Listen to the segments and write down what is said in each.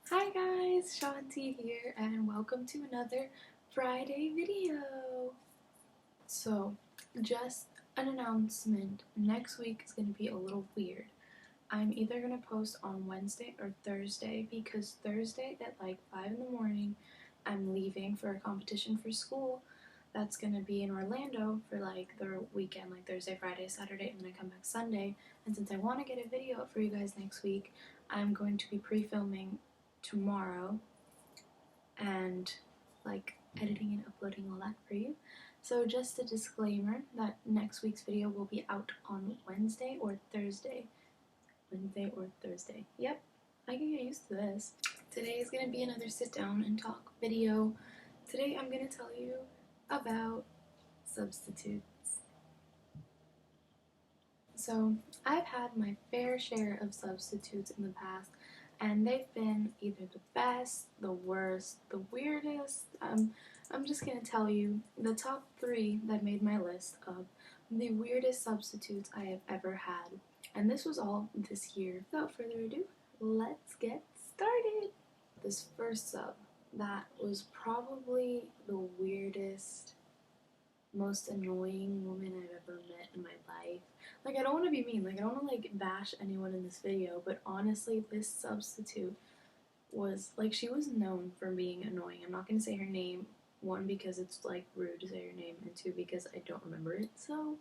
Hi guys, Shanti here and welcome to another Friday video. So, just an announcement. Next week is going to be a little weird. I'm either going to post on Wednesday or Thursday because Thursday at like 5 in the morning I'm leaving for a competition for school that's going to be in Orlando for like the weekend, like Thursday, Friday, Saturday, and then I come back Sunday. And since I want to get a video up for you guys next week, I'm going to be pre-filming tomorrow and like editing and uploading all that for you. So just a disclaimer that next week's video will be out on Wednesday or Thursday. Wednesday or Thursday. Yep, I can get used to this. Today is going to be another sit down and talk video. Today I'm going to tell you about substitutes. So I've had my fair share of substitutes in the past, and they've been either the best, the worst, the weirdest. I'm just gonna tell you the top 3 that made my list of the weirdest substitutes I have ever had, and this was all this year. Without further ado, let's get started. This first sub, that was probably the weirdest, most annoying woman I've ever met in my life. Like, I don't want to be mean, like, I don't want to, like, bash anyone in this video, but honestly, this substitute was, like, she was known for being annoying. I'm not going to say her name, 1, because it's, like, rude to say her name, and 2, because I don't remember it. So,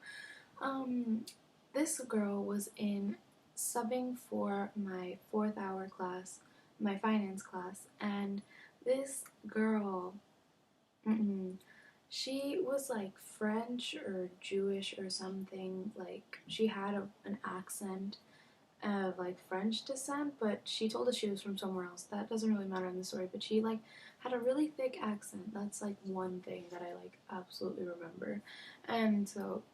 this girl was in subbing for my 4th hour class, my finance class, and this girl, she was like French or Jewish or something. Like, she had an accent of like French descent, but she told us she was from somewhere else. That doesn't really matter in the story, but she like had a really thick accent. That's like one thing that I like absolutely remember. And so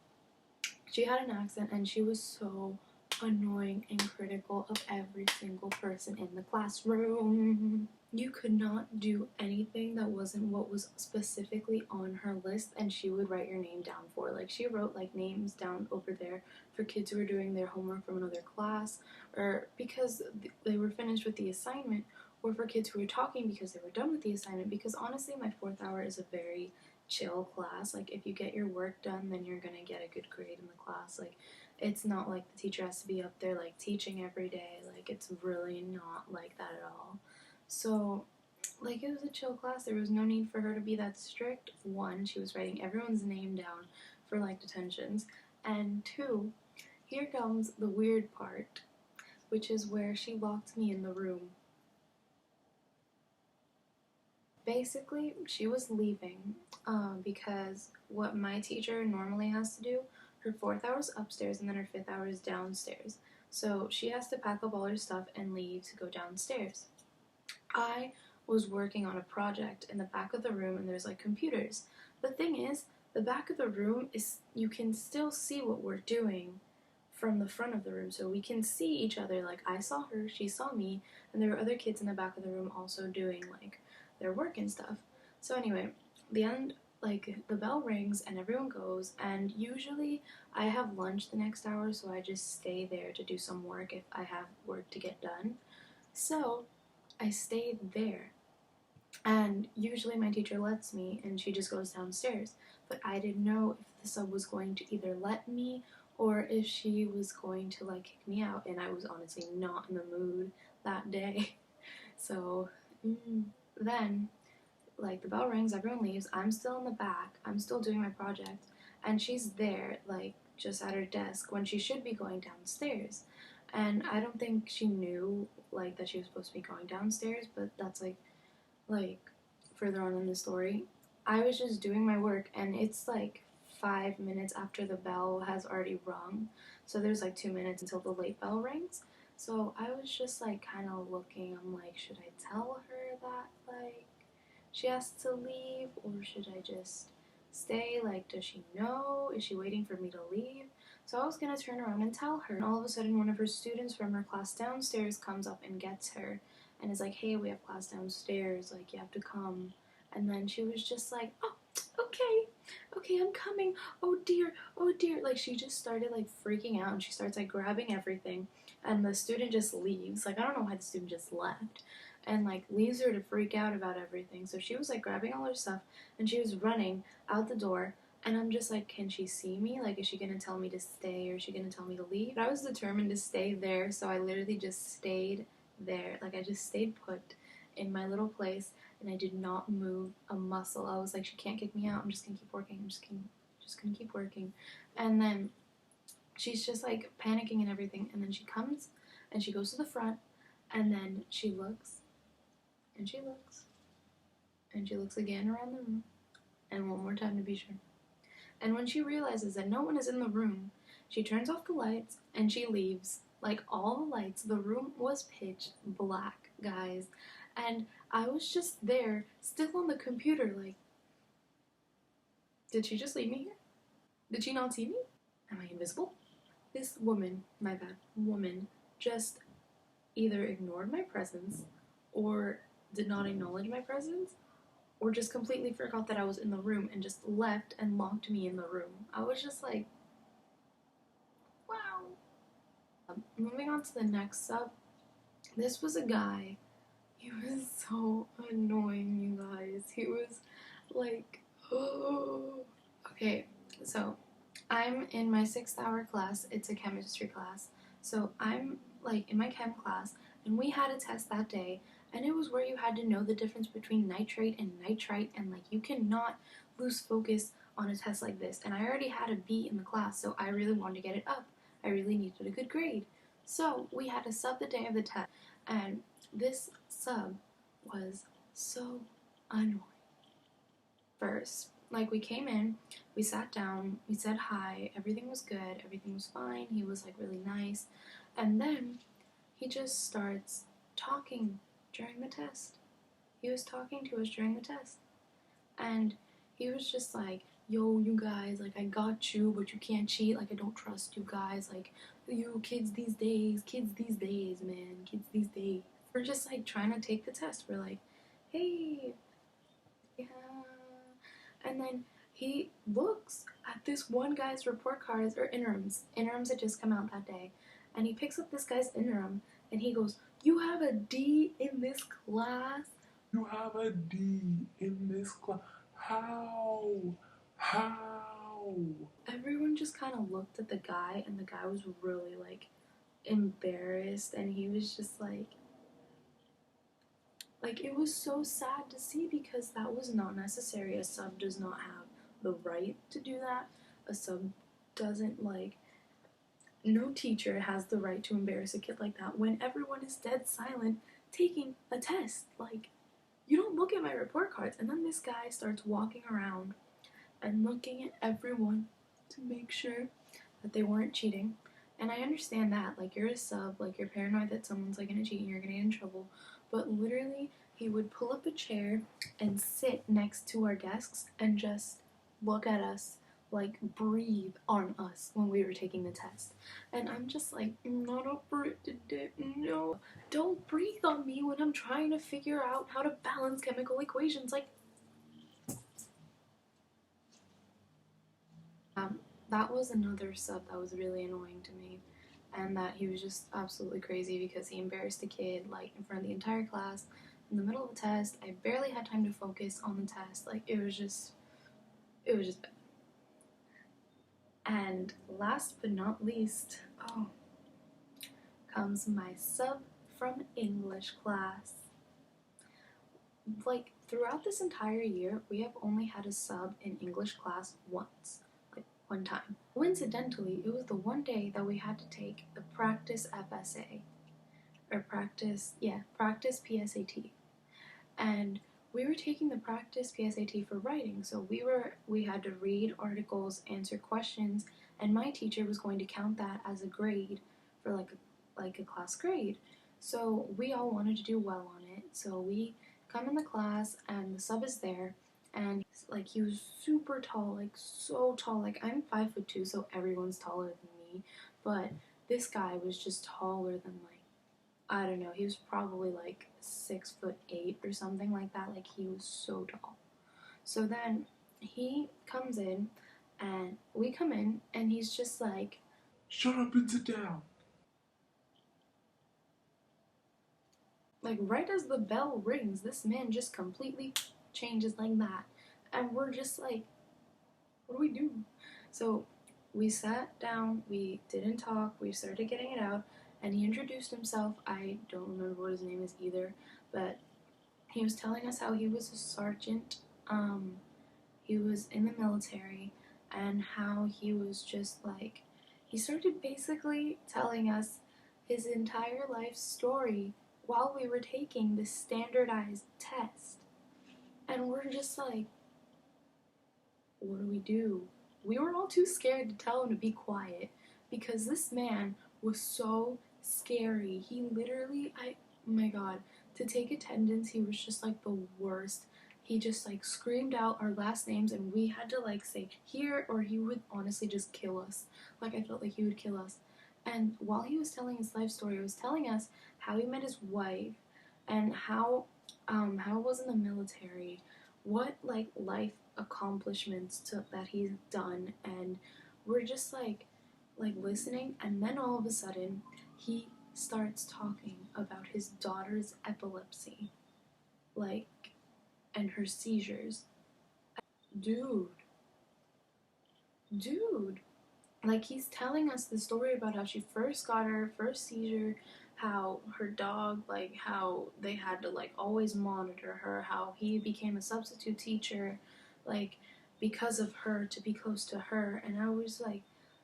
she had an accent, and she was so annoying and critical of every single person in the classroom. You could not do anything that wasn't what was specifically on her list, and she would write your name down for. Like, she wrote like names down over there for kids who were doing their homework from another class, or because they were finished with the assignment, or for kids who were talking because they were done with the assignment. Because honestly, my 4th hour is a very chill class. Like, if you get your work done, then you're gonna get a good grade in the class. Like, it's not like the teacher has to be up there like teaching every day. Like, it's really not like that at all. So, like, it was a chill class. There was no need for her to be that strict. 1, she was writing everyone's name down for like detentions, and 2, here comes the weird part, which is where she locked me in the room. Basically, she was leaving because what my teacher normally has to do, her 4th hour is upstairs and then her 5th hour is downstairs. So she has to pack up all her stuff and leave to go downstairs. I was working on a project in the back of the room, and there's like computers. The thing is, the back of the room is, you can still see what we're doing from the front of the room, so we can see each other. Like, I saw her, she saw me, and there were other kids in the back of the room also doing like their work and stuff. So anyway, the end, like, the bell rings and everyone goes, and usually I have lunch the next hour, so I just stay there to do some work if I have work to get done. So I stayed there, and usually my teacher lets me and she just goes downstairs, but I didn't know if the sub was going to either let me or if she was going to like kick me out, and I was honestly not in the mood that day. So then, like, the bell rings, everyone leaves, I'm still in the back, I'm still doing my project, and she's there, like, just at her desk when she should be going downstairs. And I don't think she knew, like, that she was supposed to be going downstairs, but that's, like, further on in the story. I was just doing my work, and it's, like, 5 minutes after the bell has already rung, so there's, like, 2 minutes until the late bell rings. So I was just, like, kind of looking, I'm like, should I tell her that, like, she has to leave, or should I just stay? Like, does she know? Is she waiting for me to leave? So I was gonna turn around and tell her, and all of a sudden one of her students from her class downstairs comes up and gets her and is like, hey, we have class downstairs, like, you have to come. And then she was just like, oh, okay, I'm coming, oh dear, like, she just started like freaking out, and she starts like grabbing everything, and the student just leaves. Like, I don't know why the student just left. and like leaves her to freak out about everything. So she was like grabbing all her stuff and she was running out the door. And I'm just like, can she see me? Like, is she gonna tell me to stay or is she gonna tell me to leave? But I was determined to stay there, so I literally just stayed there. Like, I just stayed put in my little place and I did not move a muscle. I was like, she can't kick me out. I'm just gonna keep working. I'm just gonna keep working. And then she's just like panicking and everything. And then she comes and she goes to the front and then she looks and she looks and she looks again around the room and one more time to be sure. And when she realizes that no one is in the room, she turns off the lights and she leaves. Like all the lights, the room was pitch black, guys. And I was just there, still on the computer, like, did she just leave me here? Did she not see me? Am I invisible? This woman, my bad, woman, just either ignored my presence or did not acknowledge my presence or just completely forgot that I was in the room and just left and locked me in the room. I was just like, wow. Moving on to the next sub, this was a guy. He was so annoying, you guys. He was like, oh. Okay, so I'm in my 6th hour class. It's a chemistry class. So I'm like in my chem class, and we had a test that day, and it was where you had to know the difference between nitrate and nitrite, and like you cannot lose focus on a test like this. And I already had a B in the class, so I really wanted to get it up. I really needed a good grade. So we had a sub the day of the test, and this sub was so annoying. First, like we came in, we sat down, we said hi, everything was good, everything was fine, he was like really nice, and then he just starts talking during the test. He was talking to us during the test, and he was just like, yo, you guys, like, I got you, but you can't cheat, like, I don't trust you guys, like, you kids these days, man, kids these days. We're just, like, trying to take the test. We're like, hey, yeah. And then he looks at this one guy's report cards, or interims. Interims had just come out that day. And he picks up this guy's interim, and he goes, you have a D in this class? You have a D in this class. How? How? Everyone just kind of looked at the guy, and the guy was really, like, embarrassed, and he was just like, it was so sad to see because that was not necessary. A sub does not have the right to do that. A sub doesn't, like, no teacher has the right to embarrass a kid like that when everyone is dead silent taking a test. Like, you don't look at my report cards. And then this guy starts walking around and looking at everyone to make sure that they weren't cheating. And I understand that, like, you're a sub, like, you're paranoid that someone's, like, gonna cheat and you're gonna get in trouble. But literally, he would pull up a chair and sit next to our desks and just look at us, like, breathe on us when we were taking the test. And I'm just like, I'm not up for it today, no. Don't breathe on me when I'm trying to figure out how to balance chemical equations, like, that was another sub that was really annoying to me, and that he was just absolutely crazy because he embarrassed a kid, like, in front of the entire class in the middle of the test. I barely had time to focus on the test. Like, it was just bad. And last but not least, comes my sub from English class. Like, throughout this entire year, we have only had a sub in English class once. One time. Coincidentally, it was the one day that we had to take the practice FSA, or practice PSAT. And we were taking the practice PSAT for writing, so we had to read articles, answer questions, and my teacher was going to count that as a grade for like a class grade. So we all wanted to do well on it. So we come in the class and the sub is there, and like he was super tall, like so tall. Like, I'm 5'2", so everyone's taller than me, but this guy was just taller than, like, I don't know, he was probably like 6'8" or something like that. Like, he was so tall. So then he comes in and we come in and he's just like, shut up and sit down. Like, right as the bell rings, this man just completely changes like that. And we're just like, what do we do? So we sat down, we didn't talk, we started getting it out, and he introduced himself. I don't remember what his name is either, but he was telling us how he was a sergeant. He was in the military, and how he was just like, he started basically telling us his entire life story while we were taking this standardized test. And we're just like, what do we do? We were all too scared to tell him to be quiet because this man was so scary. He literally, oh my god, to take attendance, he was just like the worst. He just like screamed out our last names and we had to like say here or he would honestly just kill us. Like I felt like he would kill us. And while he was telling his life story, he was telling us how he met his wife and how it was in the military, what like life accomplishments that he's done, and we're just like listening, and then all of a sudden he starts talking about his daughter's epilepsy, like, and her seizures. Dude, dude, like he's telling us the story about how she first got her first seizure, how her dog, like how they had to like always monitor her, how he became a substitute teacher, like because of her, to be close to her. And I was like,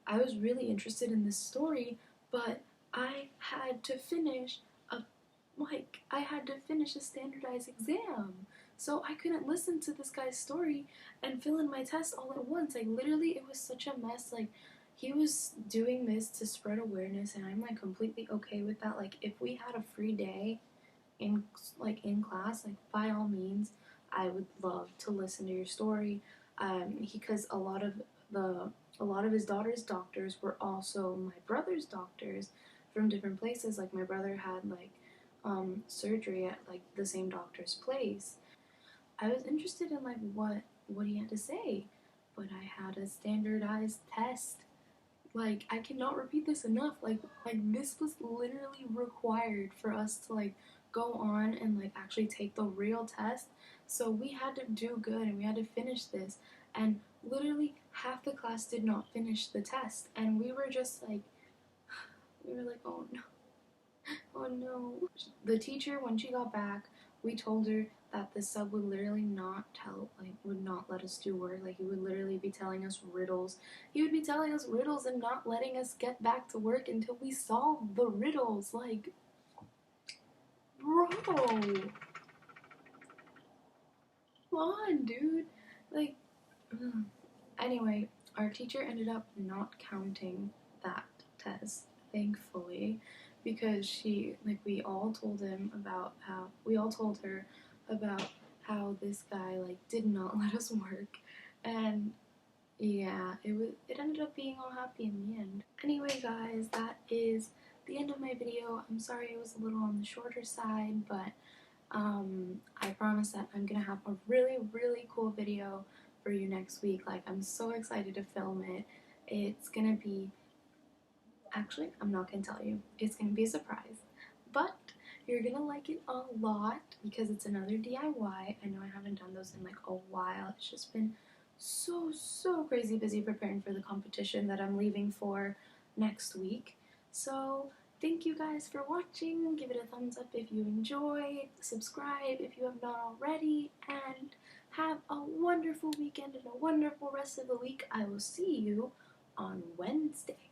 I was really interested in this story, but I had to finish a I had to finish a standardized exam. So I couldn't listen to this guy's story and fill in my test all at once. Like literally it was such a mess. Like he was doing this to spread awareness and I'm like completely okay with that. Like if we had a free day in class, like by all means I would love to listen to your story. Because a lot of his daughter's doctors were also my brother's doctors from different places. Like my brother had like surgery at like the same doctor's place. I was interested in like what he had to say, but I had a standardized test. Like I cannot repeat this enough. Like this was literally required for us to like go on and like actually take the real test. So we had to do good and we had to finish this. And literally half the class did not finish the test, and we were just like, we were like, oh no, oh no. The teacher, when she got back, we told her that the sub would literally would not let us do work. Like, he would literally be telling us riddles. He would be telling us riddles and not letting us get back to work until we solved the riddles. Like, bro, come on, dude. Like, anyway, our teacher ended up not counting that test, thankfully, because we all told we all told her about how this guy, like, did not let us work. And yeah, it ended up being all happy in the end. Anyway, guys, that is the end of my video. I'm sorry it was a little on the shorter side, but I promise that I'm gonna have a really, really cool video for you next week. Like, I'm so excited to film it. It's gonna be, actually, I'm not gonna tell you. It's gonna be a surprise. But you're gonna like it a lot because it's another DIY. I know I haven't done those in like a while. It's just been so crazy busy preparing for the competition that I'm leaving for next week. So thank you guys for watching. Give it a thumbs up if you enjoyed, subscribe if you have not already, and have a wonderful weekend and a wonderful rest of the week. I will see you on Wednesday.